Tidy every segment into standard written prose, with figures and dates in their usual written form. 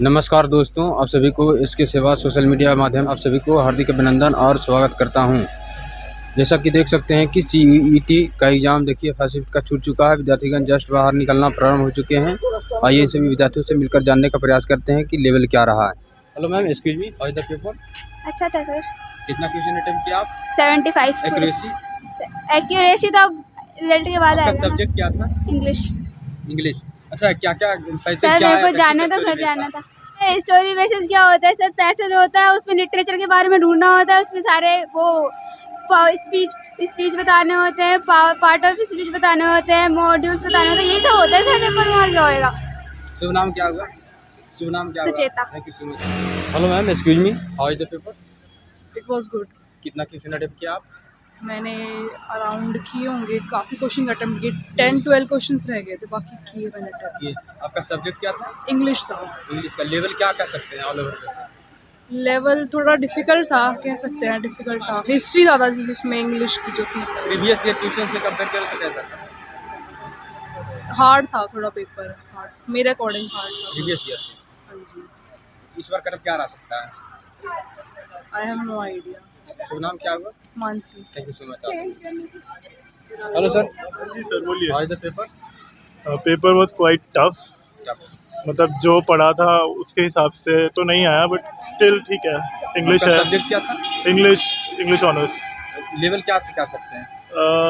नमस्कार दोस्तों, आप सभी को इसके सेवा सोशल मीडिया माध्यम आप सभी को हार्दिक अभिनंदन और स्वागत करता हूं। जैसा कि देख सकते हैं कि सीईटी का एग्ज़ाम देखिए फर्स्ट शिफ्ट का छूट चुका है। विद्यार्थीगण जस्ट बाहर निकलना प्रारंभ हो चुके हैं। आइए इन सभी विद्यार्थियों से मिलकर जानने का प्रयास करते हैं कि लेवल क्या रहा है। Hello ma'am, excuse me, how is the paper? अच्छा था सर। कितना क्वेश्चन अटेम्प्ट किया आप? 75। एक्यूरेसी तो अब रिजल्ट के बाद आपका आएगा ना। सब्जेक्ट क्या था? इंग्लिश। इंग्लिश। अच्छा, क्या क्या पैसे सर क्या मेरे को है? जाना था, घर जाना था। स्टोरी बेसिस क्या होता है सर? पैसेज होता है, उसमें लिटरेचर के बारे में ढूंढना होता है, उसमें सारे वो स्पीच बताने होते हैं, पार्ट ऑफ स्पीच बताने होते हैं, मॉड्यूल्स बताने होते हैं, यही सब होता है सर। पेपर में और क्या होएगा? शुभ नाम क्या होगा? शुभ नाम क्या होगा? Sucheta. Thank you so much. Hello ma'am, excuse me, how is the paper? It was good. कितना क्वेश्चन अटेम्प्ट किया आप? मैंने अराउंड किए होंगे, काफ़ी क्वेश्चन अटेम्प्ट किए, 10-12 क्वेश्चन रह गए थे, बाकी किए मैंने अटेम्प्ट। ये आपका सब्जेक्ट क्या था? इंग्लिश था। इंग्लिश का लेवल क्या कह सकते हैं ऑल ओवर? लेवल थोड़ा डिफ़िकल्ट था, कह सकते हैं डिफ़िकल्ट था। हिस्ट्री ज़्यादा थी उसमें, इंग्लिश की जो थी प्रीवियस ईयर क्वेश्चन से कंपेयर करें तो कैसा था? हार्ड था, थोड़ा पेपर हार्ड मेरे अकॉर्डिंग हार्ड था। प्रीवियस ईयर से हाँ जी। इस बार कट क्या रह सकता है? I have no idea. शुभ नाम क्या होगा? Mansi. Thank you so much. Hello sir. जी सर, बोलिए। How is the paper? Paper was quite tough. मतलब जो पढ़ा था उसके हिसाब से तो नहीं आया, बट स्टिल ठीक है। इंग्लिश है। सब्जेक्ट क्या था? English honours. लेवल क्या कह सकते हैं?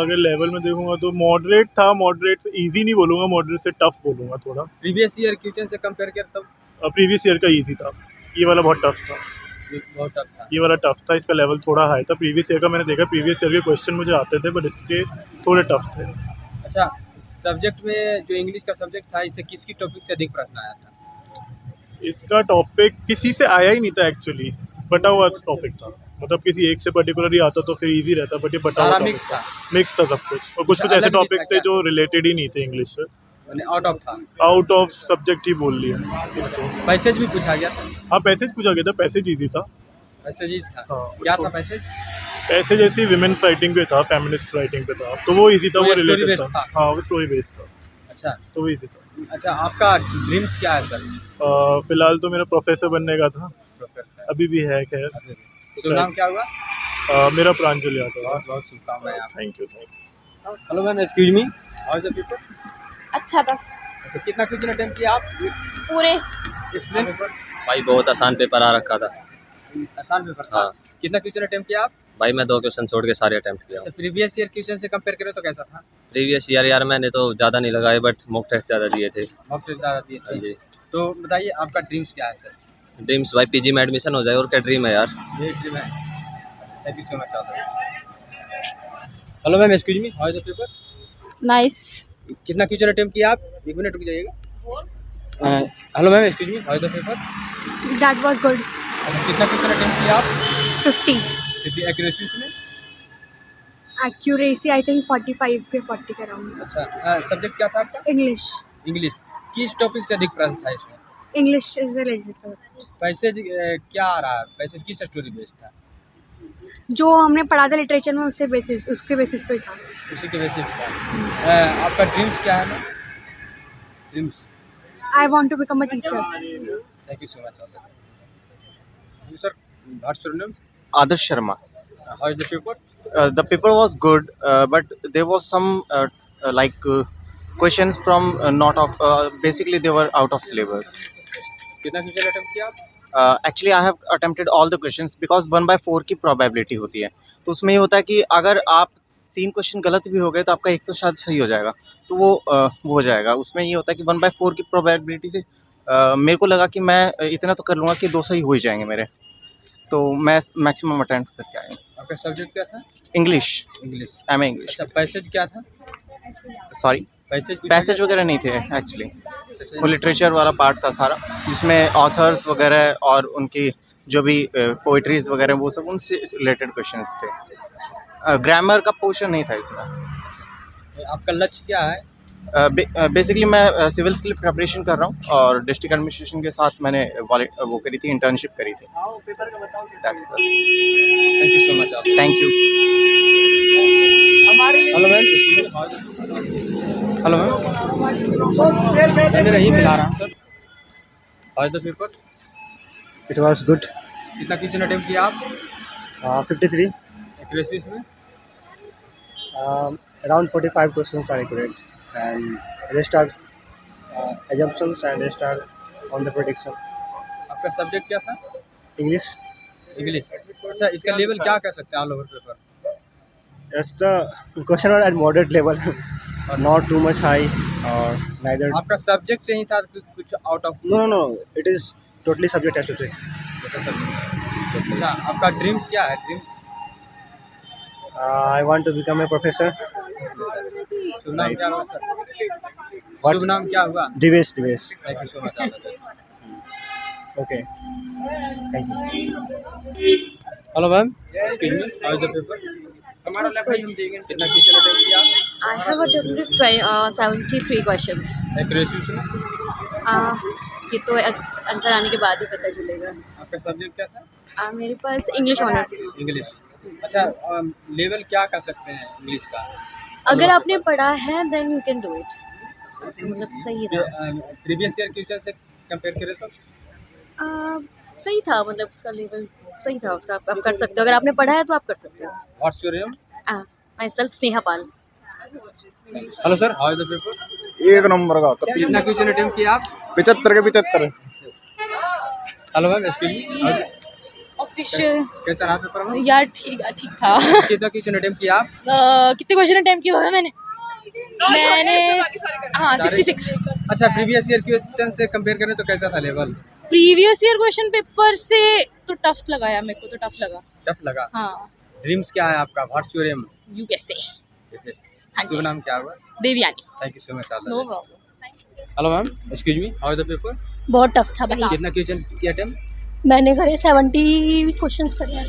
अगर लेवल में देखूंगा तो मॉडरेट था। मॉडरेट से ईजी नहीं बोलूँगा, मॉडरेट से टफ बोलूँगा थोड़ा। प्रीवियस ईयर क्वेश्चन से कंपेयर करें तब प्रीवियस ईयर का ईजी था, ये वाला बहुत टफ था। बहुत टफ था। ये वाला टफ था, इसका लेवल थोड़ा हाई था। प्रीवियस ईयर का मैंने देखा, प्रीवियस ईयर के क्वेश्चन मुझे आते थे, बट इसके थोड़े टफ थे। अच्छा, सब्जेक्ट में जो इंग्लिश का सब्जेक्ट था, इससे किसकी टॉपिक से अधिक प्रश्न आया था? इसका टॉपिक किसी से आया ही नहीं था एक्चुअली, बटा हुआ टॉपिक था। मतलब किसी एक से पर्टिकुलरली आता तो फिर इजी रहता, बट ये बटा हुआ सारा topic मिक्स था। मिक्स था सब कुछ। और कुछ अच्छा, ऐसे अलग भी टॉपिक्स था थे क्या? जो रिलेटेड ही नहीं थे इंग्लिश से। मैंने आउट ऑफ था। आउट ऑफ सब्जेक्ट ही बोल लिया इसको। पैसेज भी पूछा गया था। हाँ, पैसेज पूछा गया था, पैसेज ईजी था। पैसेज ही था। हाँ, क्या उसको- था पैसेज? पैसेज ऐसी विमेन्स राइटिंग पे था, फेमिनिस्ट राइटिंग पे था, तो वो ईजी था, वो वो story रिलेटेड based था। था। हाँ, वो स्टोरी बेस्ड था, अच्छा। तो वो ईजी था। अच्छा, आपका ड्रीम्स क्या है सर? फिलहाल तो मेरा प्रोफेसर बनने का था, प्रोफेसर। अभी भी है खैर। शुभ नाम क्या होगा? मेरा प्रांजल यादव। बहुत बहुत शुभकामनाएं आपको। Thank you. Hello ma'am, excuse me, how is the paper? अच्छा था। अच्छा, कितना क्वेश्चन अटेम्प्ट किया आप? पूरे एक्सप्लेन। भाई बहुत आसान पेपर आ रखा था। आसान पेपर था। हाँ। कितना क्वेश्चन अटेम्प्ट किया आप? भाई मैं 2 क्वेश्चन छोड़ के सारे अटेम्प्ट किया। अच्छा, प्रीवियस ईयर क्वेश्चन से कंपेयर करें तो कैसा था? प्रीवियस ईयर यार मैंने तो ज़्यादा नहीं लगाए, बट मॉक टेस्ट ज़्यादा दिए थे। मॉक टेस्ट ज़्यादा दिए हाँ थे। जी। तो बताइए आपका ड्रीम्स क्या है सर? ड्रीम्स भाई पीजी में एडमिशन हो जाए, और क्या ड्रीम है यार। ये ड्रीम है। Thank you so much. Hello ma'am, excuse me, how is the paper? Nice. कितना क्वेश्चन अटेम्प्ट किया आप? 1 मिनट रुक जाइएगा। Hello ma'am, excuse me, how is the paper? That was good. अच्छा, कितना क्वेश्चन अटेम्प्ट किया आप? 50। फिर एक्यूरेसी में? एक्यूरेसी आई थिंक 45 फिर 40 के अराउंड। अच्छा, सब्जेक्ट क्या था आपका? इंग्लिश। इंग्लिश। किस टॉपिक से अधिक प्रश्न था इसमें? इंग्लिश इज रिलेटेड था। पैसेज क्या आ रहा है? पैसेज किस स्टोरी बेस्ड था? जो हमने पढ़ा था लिटरेचर में उसके बेसिस पे था। उसी के बेसिस पे था। आपका ड्रीम्स क्या है ma'am? Dreams? I want to become a teacher. Thank you so much sir. What's your name? Adarsh Sharma. How is the paper? The paper was good, but there was some questions from not of. Basically, they were out of syllabus. कितना question attempt किया आप? Actually, I have attempted all the questions because 1/4 की probability होती है। तो उसमें ये होता है कि अगर आप 3 क्वेश्चन गलत भी हो गए तो आपका एक तो शायद सही हो जाएगा, तो वो हो जाएगा। उसमें ये होता है कि 1/4 की probability से मेरे को लगा कि मैं इतना तो कर लूँगा कि 2 सही हो ही जाएंगे मेरे, तो मैं मैक्सिमम अटेम्प्ट करके आया। आपका सब्जेक्ट क्या था? English. English. M A English. अच्छा, पैसेज क्या था? सॉरी, पैसेज वगैरह नहीं थे एक्चुअली, वो लिटरेचर वाला पार्ट था सारा, जिसमें ऑथर्स वगैरह और उनकी जो भी पोइट्रीज वगैरह वो सब उनसे रिलेटेड क्वेश्चंस थे। ग्रामर का पोर्शन नहीं था इसमें। आपका लक्ष्य क्या है? बेसिकली मैं सिविल्स के लिए प्रिपरेशन कर रहा हूँ, और डिस्ट्रिक्ट एडमिनिस्ट्रेशन के साथ मैंने वो करी थी, इंटर्नशिप करी थी। Thank you so much. Thank you. Hello ma'am. Hello ma'am, नहीं मिला रहा sir. How is the paper? It was good. कितना क्वेश्चन अटेम्प्ट किया आप? 53. एक्यूरेसी इसमें? Around 45 questions are accurate, and rest are assumptions, and rest are on the prediction. आपका subject क्या था? English. इंग्लिश। अच्छा, इसका लेवल क्या कह सकते हैं all over paper? Just the question are at moderate level, not too much high or neither. आपका सब्जेक्ट से ही था कुछ out of? No. It is totally subject specific. अच्छा, आपका ड्रीम्स क्या है? Dreams? I want to become a professor. शुभ नाम क्या हुआ? What? शुभ नाम क्या हुआ? Divesh. Thank you so much. Okay. Thank you. Hello ma'am, excuse me, how is the paper? कितना क्वेश्चन अटेम्प्ट किया? I have attempted 73 questions. Accuracy इसमें? ये तो आंसर आने के बाद ही पता चलेगा। आपका सब्जेक्ट क्या था? मेरे पास इंग्लिश ऑनर्स। इंग्लिश। अच्छा, लेवल क्या कर सकते हैं इंग्लिश का? अगर आपने पढ़ा है then you can do it. मतलब सही था। प्रीवियस ईयर क्वेश्चन से कंपेयर करें तो? सही था, मतलब उसका लेवल सही था उसका। आप कर सकते हो, अगर आपने पढ़ा है तो आप कर सकते हो। What's your name? My self Sneha Pal. Hello sir, how is the paper? एक नंबर का कितना क्वेश्चन अटेम्प्ट किया आप? 75 के 75। Hello ma'am, excuse me, official कैसा रहा पेपर में? यार ठीक था। कितना क्वेश्चन अटेम्प्ट किया आप? कितने क्वेश्चन अटेम्प्ट किए हुए हैं मैंने? हाँ 66। अच्छा, प्रीवियस ईयर क्वेश्चन से कंपेयर करें तो कैसा था level? Previous year question paper से तो टफ लगा यार, मेरे को तो टफ लगा। टफ लगा? हाँ। ड्रीम्स क्या है आपका? What's your M? यू कैसे? हाँ शुभ नाम क्या हुआ? Devyani. Thank you so much. No problem. Hello ma'am, excuse me, how is the paper? बहुत टफ था भाई। कितना क्वेश्चन किया अटेम्प्ट? मैंने करे 70 क्वेश्चंस करे।